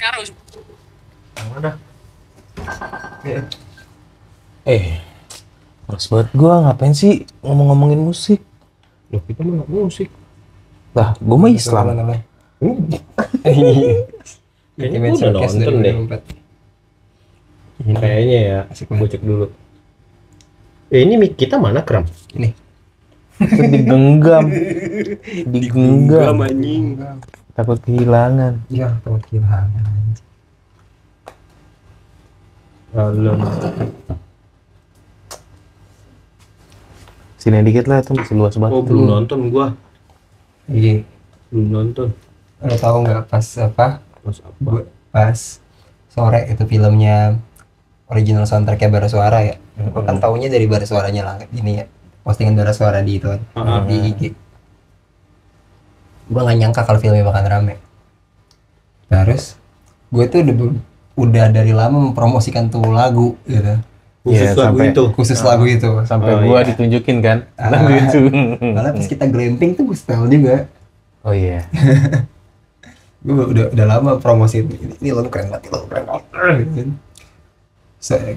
Mana? Males banget gua, ngapain sih ngomongin musik? Loh, kita mah musik. Lah, gua mah Islam. Kayaknya gua udah nonton deh. Kayaknya ya, gua cek dulu. Ini mic kita mana, Kram? Ini. Digenggam Anjing. takut kehilangan. Iya, takut kehilangan anjing. Alam. Sini dikit lah, itu masih luas banget. Oh, belum nonton gua. Iya. Belum nonton. Lo tahu nggak pas apa? Mas apa? Gua pas sore itu filmnya original soundtracknya Bara Suara ya. Gua kan taunya dari Bara Suaranya lah ini ya. Postingan Bara Suara di itu kan, di IG. Gua nggak nyangka kalau filmnya bakal rame. Terus gue tuh udah dari lama mempromosikan tuh lagu gitu. Khusus Iya, lagu sampai- itu. Khusus lagu itu. Sampai Oh, gua iya. ditunjukin kan. Ah. Lagu itu. Malah pas kita glamping tuh gue setel juga. Oh iya. Gue udah lama promosi ini lagu keren banget, lagu keren banget gitu.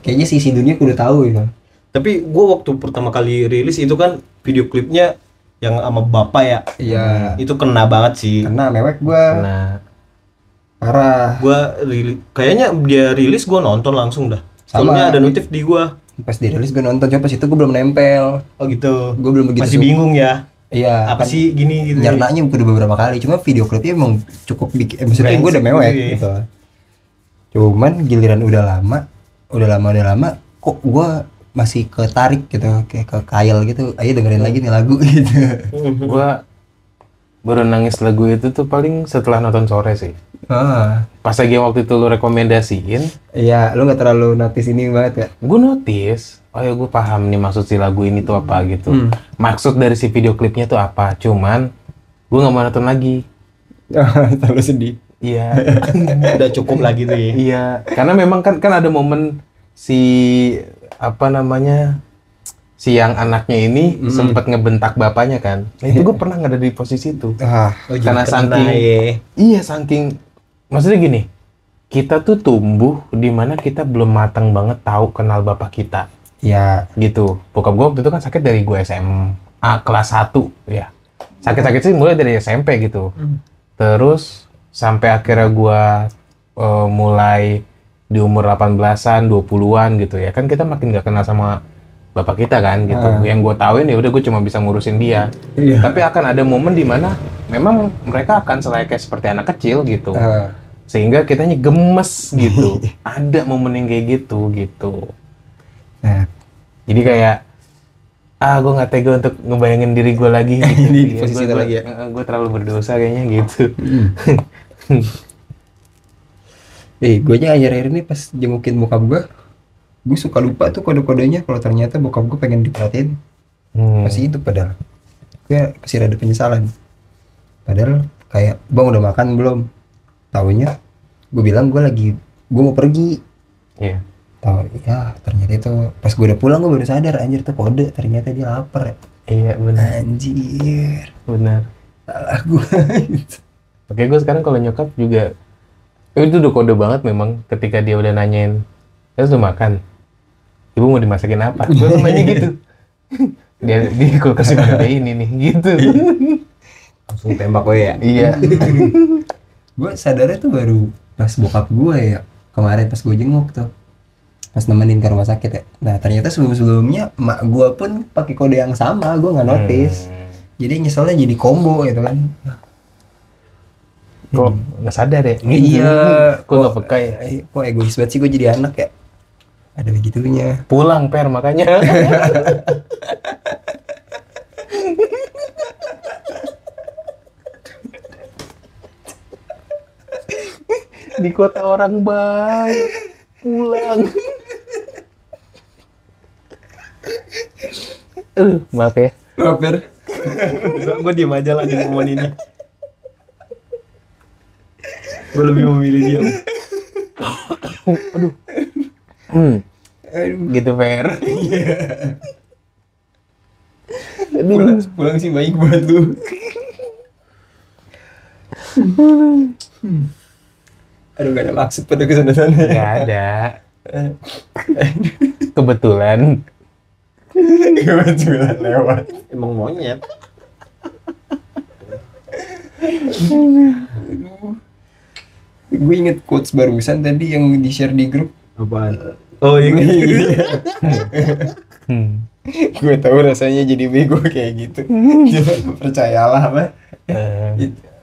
Kayaknya sisi dunia gue udah tahu gitu. Tapi gua waktu pertama kali rilis itu kan video klipnya yang sama bapak ya. Iya. Itu kena banget sih. Karena mewek gue Nah, parah. Kayaknya dia rilis gua nonton langsung dah. Sama. Soalnya ada notif di gua. Pas dirilis gue nonton, coba pas itu gue belum nempel. Oh gitu. Gue belum begitu Masih suka. bingung ya. Iya. Apa kan sih gini gitu. nyernanya udah beberapa kali. Cuma video klipnya emang cukup bikin. Maksudnya gue udah Brengsek mewek gitu ya. gitu. Cuman giliran udah lama, kok gue masih ketarik gitu, kayak ke Kyle gitu. Ayo dengerin lagi nih lagu gitu. gua baru nangis lagu itu tuh paling setelah nonton sore sih. Ah, Pas lagi waktu itu lu rekomendasiin, iya, lu nggak terlalu notice ini banget ya? gue notice, oh ya gue paham nih maksud si lagu ini tuh apa gitu. Maksud dari si video klipnya tuh apa, cuman gue nggak mau nonton lagi. Terlalu sedih. Iya, Udah cukup lagi tuh ya. iya, karena memang kan ada momen si apa namanya si yang anaknya ini sempat ngebentak bapaknya kan. Nah itu gue pernah nggak ada di posisi itu. Ah, Karena Kena saking ya. iya saking maksudnya gini, kita tuh tumbuh di mana kita belum matang banget tahu kenal bapak kita ya, gitu. Bokap gue waktu itu kan sakit dari gue SMA kelas 1 ya. Sakit-sakit sih mulai dari SMP gitu. Terus sampai akhirnya gue mulai di umur 18-an, 20-an gitu ya. Kan kita makin gak kenal sama bapak kita kan gitu. Yang gue tahuin ya udah gue cuma bisa ngurusin dia. Iya. Tapi akan ada momen di mana memang mereka akan selayaknya seperti anak kecil gitu. Sehingga kitanya gemes gitu. Ada momen yang kayak gitu. nah, Jadi kayak gue nggak tega untuk ngebayangin diri gue lagi gitu. Di Iya, posisi itu lagi ya? Gue terlalu berdosa kayaknya gitu. gue aja akhir-akhir ini pas jengukin bokap gue suka lupa tuh kode-kodenya kalau ternyata bokap gue pengen diperhatiin. Masih hidup padahal. Gue pasti ada penyesalan. Padahal kayak, bang udah makan belum? Taunya gue bilang gue mau pergi. Iya. Tahu ya ternyata itu pas gue udah pulang gue baru sadar anjir tuh kode, ternyata dia lapar ya. Iya benar. Anjir, Benar. salah gue. Oke, gue sekarang kalau nyokap juga itu udah kode banget memang ketika dia udah nanyain, "Ya udah makan? Ibu mau dimasakin apa?" Gue nanya gitu. Dia di kulkas ada ini nih gitu. Langsung tembak gue ya. Iya. Gue sadarnya tuh baru pas bokap gue ya kemarin pas gue jenguk tuh, pas nemenin ke rumah sakit ya. Nah ternyata sebelumnya emak gue pun pakai kode yang sama, gue nggak notice. Jadi nyeselnya jadi combo gitu kan. Kok nggak sadar ya? Iya. Kok nggak peka ya? Kok egois banget sih gue jadi anak ya. Ada begitunya. Pulang per makanya. Di kota orang baik pulang. Maaf ya. Lapar. Gue diem aja lah di momen ini. Gue lebih memilih diam. Gitu Fer. Pulang sih baik buat lu. Aduh, gak ada maksud pada kesana-sana. Nggak ada. Kebetulan. Kebetulan lewat. Emang monyet. Gue inget quotes barusan tadi yang di-share di grup. Apaan? Oh iya. Gue tahu rasanya jadi bego kayak gitu. Cuma percayalah apa?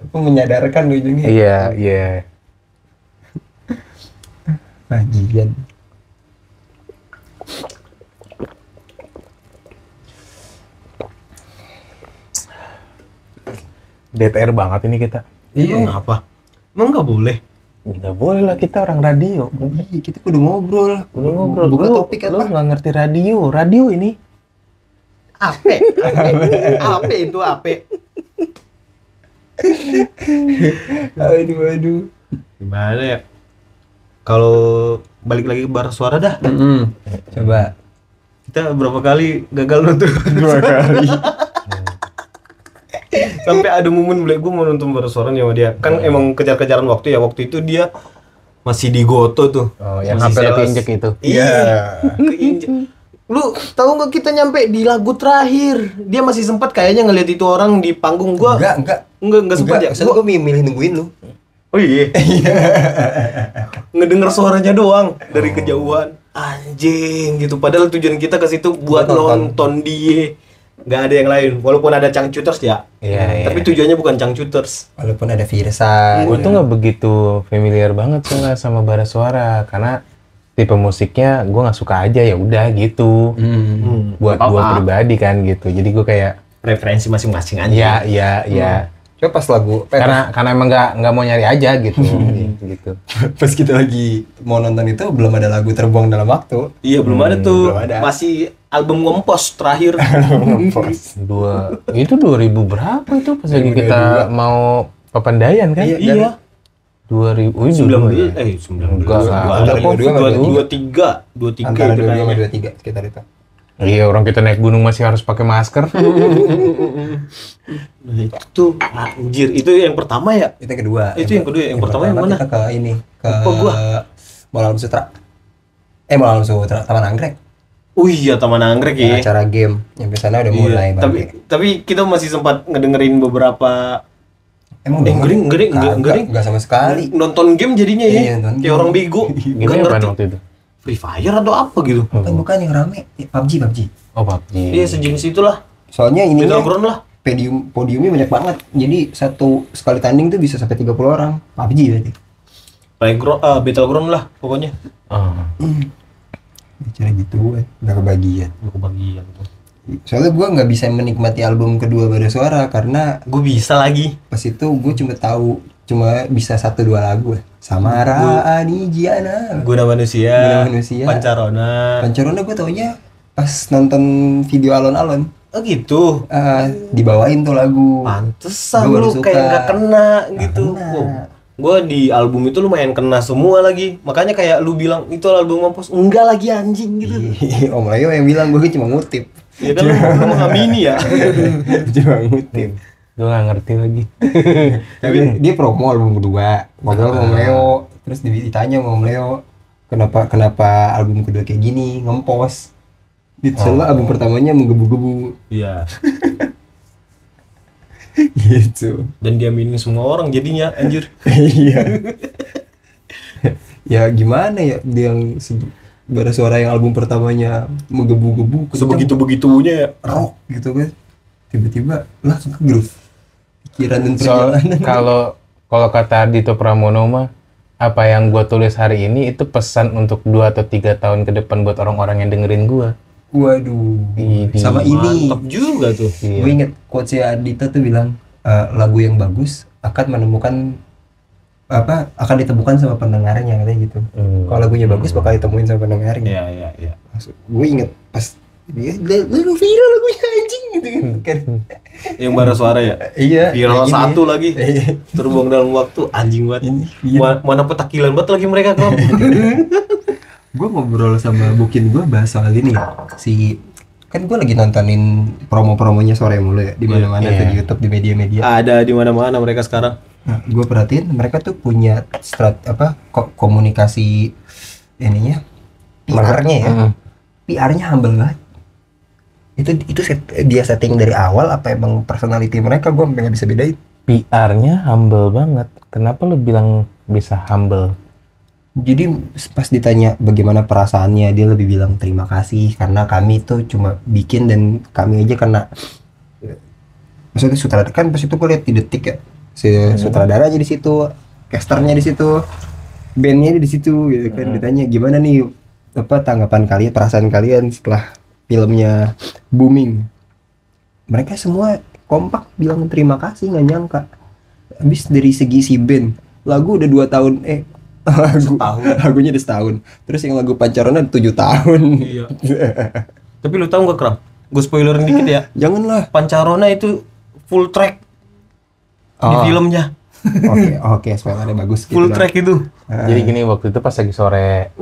Aku menyadarkan ujungnya. Iya, iya. Bagian. DTR banget ini kita. Iya. Kenapa? Emang nggak boleh? Nggak boleh lah, kita orang radio. Iya, kita kudu ngobrol. Lu ngobrol. Buka Lu- topik Lu apa? nggak ngerti radio. Radio ini. Ape. Ape itu ape. Aduh. Gimana ya? Kalau balik lagi ke bar suara dah. Coba. Kita berapa kali gagal nonton? 2 kali. Sampai ada momen gue mau nonton bar suara nih sama dia. Kan emang kejar-kejaran waktu ya. Waktu itu dia masih di Goto tuh. Oh, yang Masih sampai lo sales. injek itu. Iya. Keinjek. Lu tahu nggak kita nyampe di lagu terakhir? Dia masih sempat kayaknya ngeliat itu orang di panggung gua. Enggak sempat ya. Soalnya gue milih nungguin lu. Oh iya. Ngedenger suaranya doang dari kejauhan. Anjing gitu. Padahal tujuan kita ke situ buat nonton dia. Nggak ada yang lain. Walaupun ada cangcuters ya. Iya, Tapi tujuannya bukan cangcuters. Walaupun ada Virsa. Gue tuh nggak begitu familiar banget soalnya sama bara suara karena tipe musiknya gue nggak suka aja, ya udah gitu. Buat gue pribadi kan gitu. Jadi gue kayak Preferensi masing-masing aja. ya. Coba pas lagu Karena emang nggak mau nyari aja gitu. Gitu. pas kita lagi mau nonton itu belum ada lagu terbuang dalam waktu. Iya belum ada tuh. belum ada. Masih album Ngompos terakhir. Itu 2000 berapa itu pas lagi kita mau Papandayan kan? Iya. 2000. Oh, 19 Enggak lah. Antara 23 Antara 22 itu sama kayaknya. 23 sekitar itu. Iya, orang kita naik gunung masih harus pakai masker. Nah, itu tuh anjir, itu yang pertama ya? Itu yang kedua. Itu yang kedua, yang pertama yang mana? Kita ke ini, ke Lupa gua. Mall Alam Sutra. Mall Alam Sutra, Taman Anggrek. Oh iya, Taman Anggrek ya. Acara game. Yang sana udah Iya, mulai tapi kita masih sempat ngedengerin beberapa Emang enggak sama sekali. nonton game jadinya ya. Iya, nonton Kayak game. orang bego. Gimana Nggak apaan ngerti. waktu itu? Free Fire atau apa gitu. Bukan yang rame, PUBG. Oh, PUBG. Iya, sejenis itulah. Soalnya ini Battleground lah. podiumnya banyak banget. Jadi satu sekali tanding tuh bisa sampai 30 orang. PUBG berarti. Battleground lah pokoknya. Bicara gitu, nggak kebagian. Gue kebagian. Soalnya gue nggak bisa menikmati album kedua Bara Suara karena Gue bisa lagi. pas itu gue cuma bisa 1-2 lagu. Samara Anijiana. Guna manusia. Guna Manusia. Pancarona. Pancarona gue taunya pas nonton video alon-alon. Oh gitu. Dibawain tuh lagu. Pantesan Gua baru lu suka. kayak nggak kena gitu. kena. Gue di album itu lumayan kena semua lagi. Makanya kayak lu bilang itu album mampus. Enggak lagi anjing gitu. Om Leo yang bilang gue cuma ngutip. Ya kan lu mengamini ya. Cuma ngutip. Gue nggak ngerti lagi. Tapi dia promo album kedua, ngobrol sama Om Leo, terus ditanya sama Om Leo, kenapa album kedua kayak gini, ngempos. Soalnya album pertamanya menggebu-gebu. Iya. Gitu. Dan diaminin semua orang jadinya anjir. Iya. Ya gimana ya, dia yang Bara Suara yang album pertamanya menggebu-gebu, Sebegitu-begitunya ya. rock gitu kan. Tiba-tiba langsung ke groove. Pikiran dan Soal perjalanan. kalau kata Ardhito Pramono mah, apa yang gue tulis hari ini itu pesan untuk 2 atau 3 tahun ke depan buat orang-orang yang dengerin gue. Waduh. Ini. Sama ini. Mantap juga tuh. Gue inget quotes Ardhito tuh bilang lagu yang bagus akan menemukan akan ditemukan sama pendengarnya katanya gitu. Kalau lagunya bagus bakal ditemuin sama pendengarnya. Iya. Gue inget pas dia lalu viral lagunya anjing gitu kan. Yang Bara Suara ya. Iya. Viral kayak gini. satu lagi. Iya. Terbuang dalam waktu anjing banget. Iya. Mana petakilan banget lagi mereka kalau. Gue ngobrol sama Bukin gue bahas soal ini kan gue lagi nontonin promo-promonya Sore Mulu ya di mana-mana Iya. tuh di YouTube, di media-media. Ada di mana-mana mereka sekarang. Nah, gue perhatiin mereka tuh punya komunikasi ininya, PR-nya ya. PR-nya humble banget. Dia setting dari awal apa emang personality mereka, gue nggak bisa bedain. PR-nya humble banget. Kenapa lu bilang bisa humble? Jadi pas ditanya bagaimana perasaannya, dia lebih bilang terima kasih karena kami tuh cuma bikin dan kami aja karena maksudnya sutradara kan pas itu gue lihat di Detik ya, si sutradaranya di situ, casternya di situ, bandnya di situ gitu kan. Ditanya gimana nih tanggapan kalian, perasaan kalian setelah filmnya booming, mereka semua kompak bilang terima kasih, nggak nyangka. Habis dari segi si band, lagu udah 2 tahun lagunya udah setahun, terus yang lagu Pancarona 7 tahun. Iya. Tapi lu tahu nggak, Kram? Gue spoilerin dikit ya. Janganlah. Pancarona itu full track di filmnya. Oke, spoilernya bagus. Full gitu track itu. Jadi gini, waktu itu pas lagi sore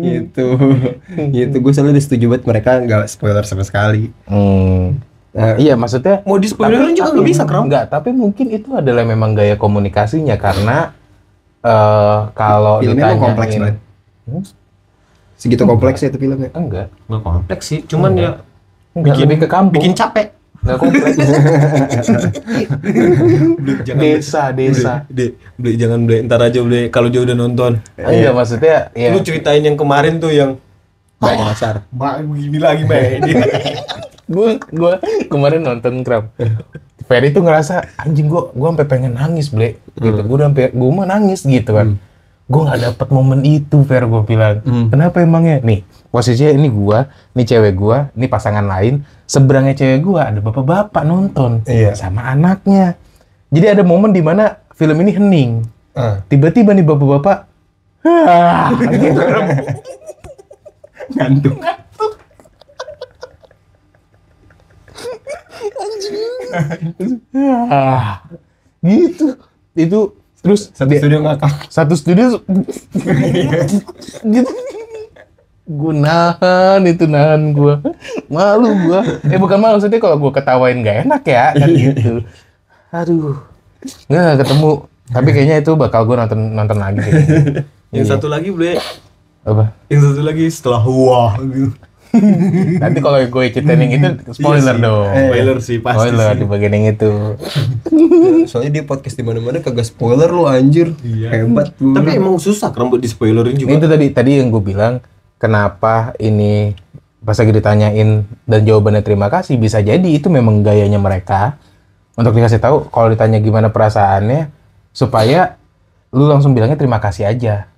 gitu gue selalu udah setuju banget mereka nggak spoiler sama sekali. Iya, maksudnya mau di spoilerin juga nggak bisa, Kram. Enggak, tapi mungkin itu adalah memang gaya komunikasinya karena kalau filmnya emang kompleks banget. Segitu kompleks ya itu filmnya? Enggak kompleks sih, cuman ya lebih ke kampung. Bikin capek. Nggak kompleks. Desa. Jangan beli, ntar aja beli kalau dia udah nonton. Iya, maksudnya ya. Lu ceritain yang kemarin tuh yang dasar. Begini lagi, Gue kemarin nonton Kram. Ferry tuh ngerasa anjing gue sampai pengen nangis, Ble. Gitu. Gue mah nangis gitu kan. Gue nggak dapet momen itu, Fer, gue bilang. Kenapa emangnya? Nih, posisinya ini gue, nih cewek gue, nih pasangan lain. Seberangnya cewek gue ada bapak-bapak nonton sama anaknya. Jadi ada momen di mana film ini hening. Tiba-tiba nih bapak-bapak, gitu. Ngantuk. Gitu. Itu terus satu studio gitu. Gue nahan gue malu bukan malu, maksudnya kalau gue ketawain gak enak ya kan gitu. Aduh, nggak ketemu, tapi kayaknya itu bakal gue nonton lagi kayaknya. Yang satu lagi boleh apa? Yang satu lagi setelah gitu. Nanti kalau gue ceritain yang itu spoiler dong. Spoiler sih pasti. Spoiler di bagian yang itu. Soalnya dia podcast di mana-mana kagak spoiler lu anjir. Hebat lu. Tapi emang susah rambut di spoilerin juga. Itu tadi yang gue bilang, kenapa ini pas lagi ditanyain dan jawabannya terima kasih, bisa jadi itu memang gayanya mereka untuk dikasih tahu kalau ditanya gimana perasaannya supaya lu langsung bilangnya terima kasih aja.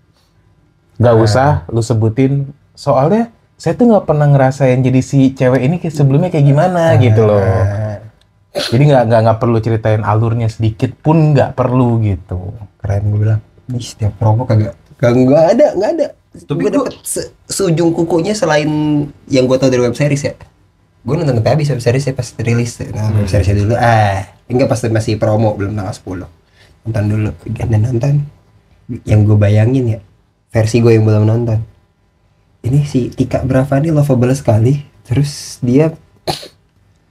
Gak usah lu sebutin, soalnya saya tuh nggak pernah ngerasain jadi si cewek ini sebelumnya kayak gimana gitu loh. Jadi nggak perlu ceritain alurnya sedikit pun, nggak perlu gitu. Keren, gue bilang. Nih setiap promo kagak ada. Tapi gue dapet seujung kukunya selain yang gue tau dari web series ya. Gue nonton sampai habis web series ya pas rilis. Web seriesnya dulu. Enggak, pas masih promo belum tanggal 10. Nonton dulu, nonton. Yang gue bayangin ya, versi gue yang belum nonton. Ini si Tika Brava nih lovable sekali. Terus dia,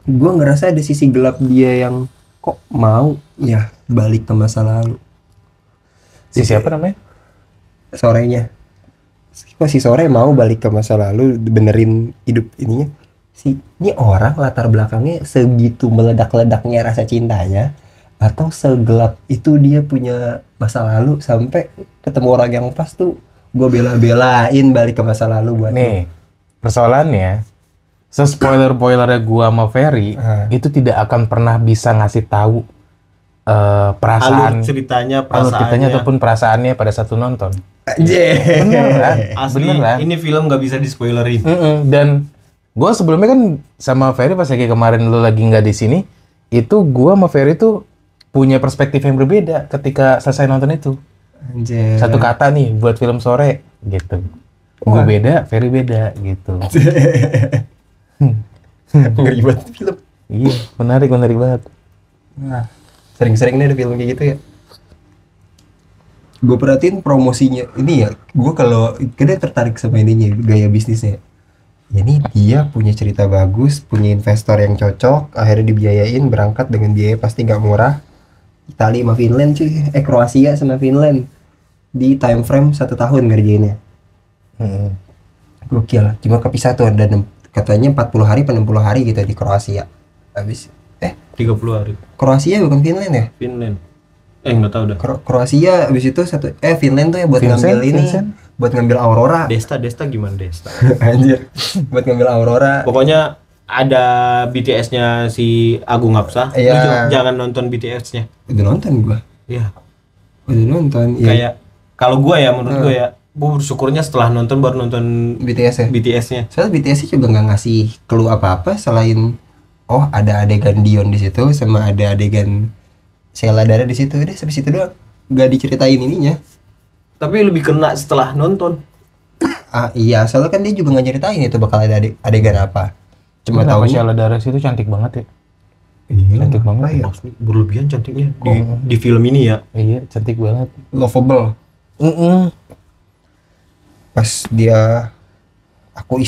gue ngerasa ada sisi gelap dia yang kok mau ya balik ke masa lalu. Si siapa namanya? Sorenya. Kok si Sore mau balik ke masa lalu benerin hidup ininya. Ini orang latar belakangnya segitu meledak-ledaknya rasa cintanya, atau segelap itu dia punya masa lalu sampai ketemu orang yang pas tuh gue bela-belain balik ke masa lalu buat nih. Persoalannya, se-spoiler-spoilernya gue sama Ferry itu tidak akan pernah bisa ngasih tahu perasaan alur ceritanya ataupun perasaannya pada satu nonton. Beneran. Asli, beneran. Ini film nggak bisa di-spoilerin. Dan gue sebelumnya kan sama Ferry pas lagi kemarin lu lagi nggak di sini, itu gue sama Ferry tuh punya perspektif yang berbeda ketika selesai nonton itu. Anjir. Satu kata nih buat film sore gitu. Gue beda, Ferry beda gitu. Ngeri banget film. Iya, menarik banget. Nah, sering-sering nih ada film kayak gitu ya. Gue perhatiin promosinya ini ya, gue kalau kadang tertarik sama ininya, gaya bisnisnya. ini dia punya cerita bagus, punya investor yang cocok, akhirnya dibiayain berangkat dengan biaya pasti nggak murah. Italia sama Finland cuy, Kroasia sama Finland di time frame 1 tahun ngerjainnya. Gokil, cuma kepisah tuh ada katanya 40 hari 60 hari gitu di Kroasia. Habis 30 hari. Kroasia bukan Finland ya? Finland. Enggak tahu dah. Kroasia habis itu Finland tuh ya buat ngambil ini, buat ngambil Aurora. Desta gimana Desta? Anjir, buat ngambil Aurora. Pokoknya ada BTS-nya si Agung Hapsah. Iya. Lu jangan nonton BTS-nya. Udah nonton gua. Iya. Udah nonton. Iya. Kayak kalau gua ya menurut gua ya, gua bersyukurnya setelah nonton baru nonton BTS ya. BTS-nya. Soalnya BTS juga nggak ngasih clue apa-apa selain ada adegan Dion di situ sama ada adegan Sheila Dara di situ. Udah sampai situ doang. Nggak diceritain ininya. Tapi lebih kena setelah nonton. Iya, soalnya kan dia juga nggak nyeritain itu bakal ada adegan apa. Cuma tahu Sheila Dara itu cantik banget ya. Iya, Cantik banget ya. Berlebihan cantiknya di film ini ya. Iya, cantik banget. lovable. Pas dia aku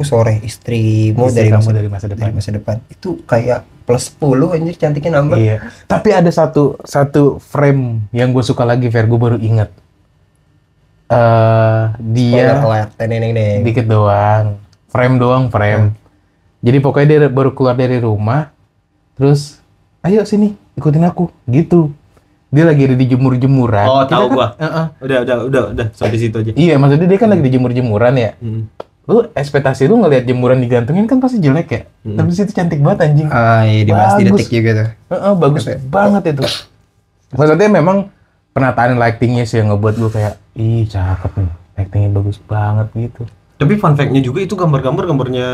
sore istrimu Istri dari kamu dari masa depan. masa depan. Itu kayak plus 10 anjir, cantiknya nambah. Iya. Tapi ada satu frame yang gue suka lagi, Ver, gue baru inget. Dia alert, teneng. dikit doang. Frame. Jadi pokoknya dia baru keluar dari rumah, terus ayo sini ikutin aku, gitu. Dia lagi ada di jemur-jemuran. Oh, Kita tahu kan, gua. Udah sampai situ aja. Iya, maksudnya dia kan lagi di jemur-jemuran ya. Lu ekspektasi lu ngelihat jemuran digantungin kan pasti jelek ya. Tapi situ cantik banget anjing. Iya, dibahas di detik juga tuh. Bagus banget itu. Maksudnya memang penataan lightingnya sih yang ngebuat gue kayak, ih cakep nih, lightingnya bagus banget gitu. Tapi fun fact-nya juga itu gambarnya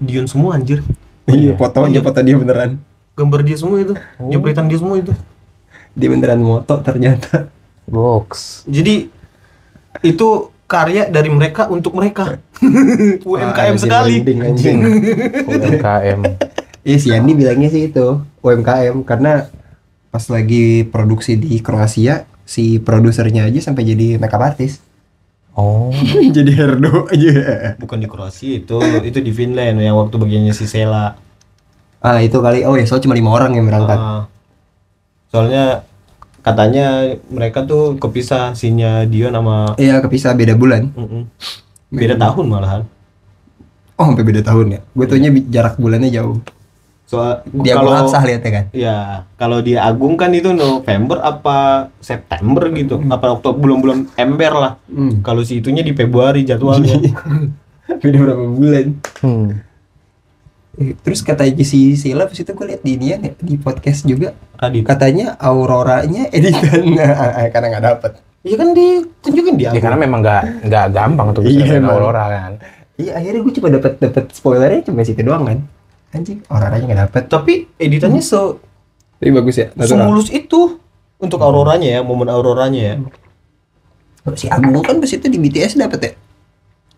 Dion semua anjir. Iya, foto dia beneran. Gambar dia semua itu, jepretan dia semua itu. Dia beneran moto ternyata. Box. Jadi itu karya dari mereka untuk mereka. UMKM Anjir, sekali. anjing. UMKM. Iya, si Andi bilangnya sih itu UMKM karena pas lagi produksi di Kroasia si produsernya aja sampai jadi makeup artist. Oh. Jadi Herdo aja. Bukan di Kroasia itu di Finland yang waktu bagiannya si Sheila. Itu kali. Oh ya, soalnya cuma 5 orang yang berangkat. Soalnya katanya mereka tuh kepisah scene-nya Dion sama Iya, kepisah beda bulan. beda tahun malahan. Oh, sampai beda tahun ya. Gue taunya jarak bulannya jauh. Soal Dia kalau absah lihatnya kan. ya kalau di Agung kan itu November apa September gitu, apa Oktober, bulan-bulan ember lah. Kalau si itunya di Februari jadwalnya. Beda berapa bulan. Terus katanya si Sheila pas itu gue liat di inian ya, di podcast juga. Radit. Katanya Auroranya editan karena nggak dapet. Iya kan ditunjukin di Ya Agung. karena memang nggak gampang untuk bisa main Aurora kan. Iya, akhirnya gue cuma dapet spoilernya cuma situ doang kan. Anjing, Auroranya nggak dapet. Tapi editannya Tapi bagus ya, semulus itu untuk Auroranya ya, momen Auroranya ya. Si Agung kan pas itu di BTS dapet ya.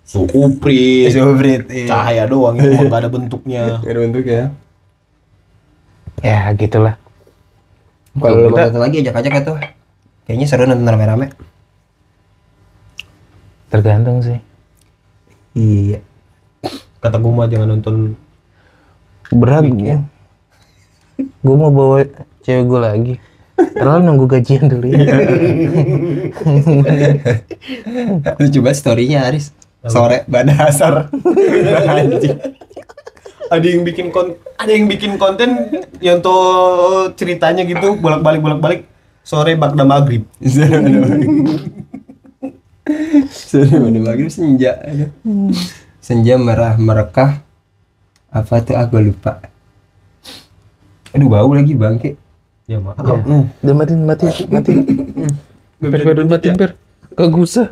Suprit, Iya. cahaya doang, itu mah nggak ada bentuknya. Gak ada bentuk ya. Ya gitulah. Kalau lo mau nonton lagi ajak-ajak ya tuh. Kayaknya seru nonton rame-rame. Tergantung sih. Iya. Kata gue mah jangan nonton. Berat gue. Gue mau bawa cewek gue lagi. Karena nunggu gajian dulu ya. Lu coba story-nya Aris. Sore pada asar. Anjing. Ada yang bikin konten yang tuh ceritanya gitu bolak-balik sore bakda maghrib. Sore pada maghrib senja. Senja merah merekah. Apa tuh gue lupa. Aduh, bau lagi bangke. Ya mak. Udah mati. Per. Kagak usah.